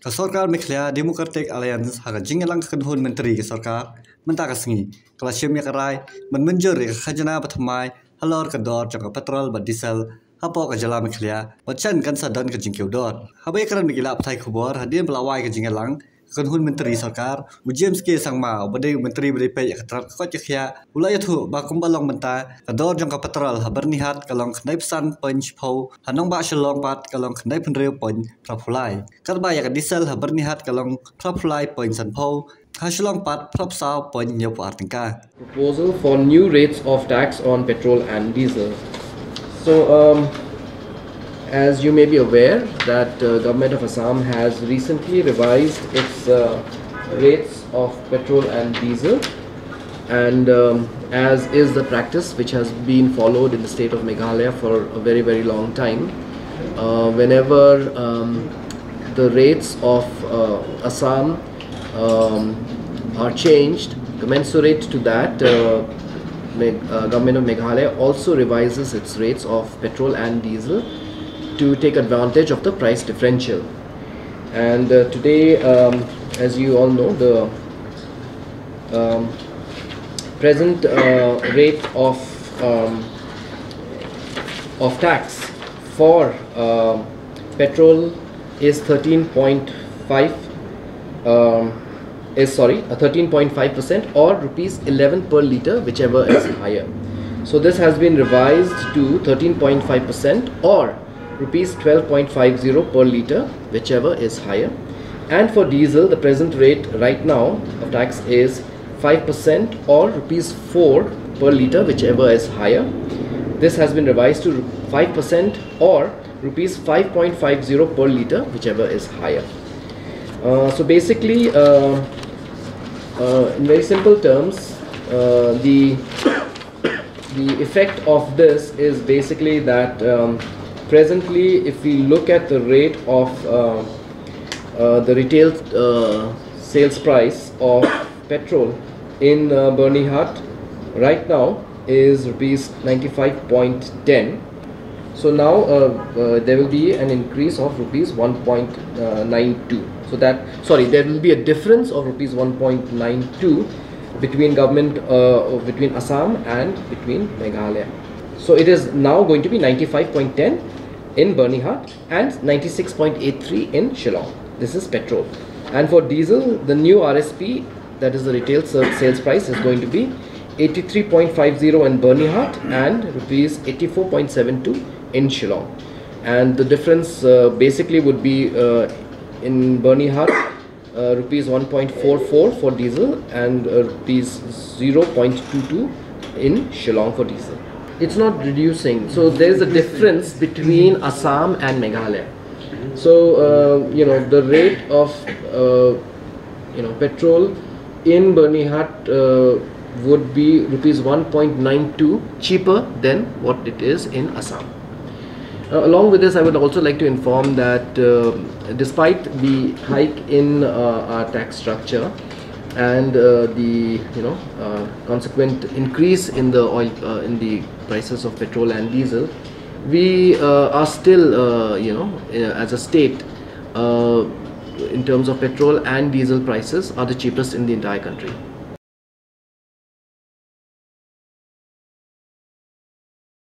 Ka sorkar Mekhlia Democratic Alliance haga jingelang kedhun menteri ke sorkar mentaka sengi kalasium yakarai mynjur ke khajna thymmai halor ke dor jangka petrol ba diesel hapo ke jala Mekhlia bacan kan sadan ke jingkiu dor habai karan megila pthai khobor hadin pelawai ke jingelang kedhun menteri sorkar ujem ske sangma badai menteri badai pe yakatrak ko chkhya ulai thu ba kumbalong menta ke dor jangka petrol habar nihat kalong khnai psan punch phau hanong ba shalong pat kalong khnai phunreu pon prapulai karba yak diesel habar nihat kalong prapulai pon san phau hashlong pat prapsau pon nyop artingka proposal for new rates of tax on petrol and diesel. So as you may be aware that government of Assam has recently revised its rates of petrol and diesel, and as is the practice which has been followed in the state of Meghalaya for a very long time, whenever the rates of Assam are changed commensurate to that, government of Meghalaya also revises its rates of petrol and diesel to take advantage of the price differential. And today, as you all know, the present rate of tax for petrol is 13.5% or rupees 11 per litre, whichever is higher. So this has been revised to 13.5% or rupees 12.50 per litre, whichever is higher. And for diesel, the present rate right now of tax is 5% or rupees 4 per litre, whichever is higher. This has been revised to 5% or rupees 5.50 per litre, whichever is higher. So basically, in very simple terms, the effect of this is basically that presently, if we look at the rate of the retail sales price of petrol in Bernihat right now is rupees 95.10. So now there will be an increase of rupees 1.92. So that, sorry, there will be a difference of rupees 1.92 between between Assam and between Meghalaya. So it is now going to be 95.10 in Bernihat and 96.83 in Shillong. This is petrol. And for diesel, the new RSP, that is the retail sales price, is going to be 83.50 in Bernihat and rupees 84.72 in Shillong. And the difference basically would be in Bernihat rupees 1.44 for diesel and rupees 0.22 in Shillong for diesel. It's not reducing, so there is a difference between Assam and Meghalaya. So the rate of petrol in Bernihat would be rupees 1.92 cheaper than what it is in Assam. Along with this, I would also like to inform that despite the hike in our tax structure and the consequent increase in the oil in the prices of petrol and diesel, we are still as a state in terms of petrol and diesel prices are the cheapest in the entire country.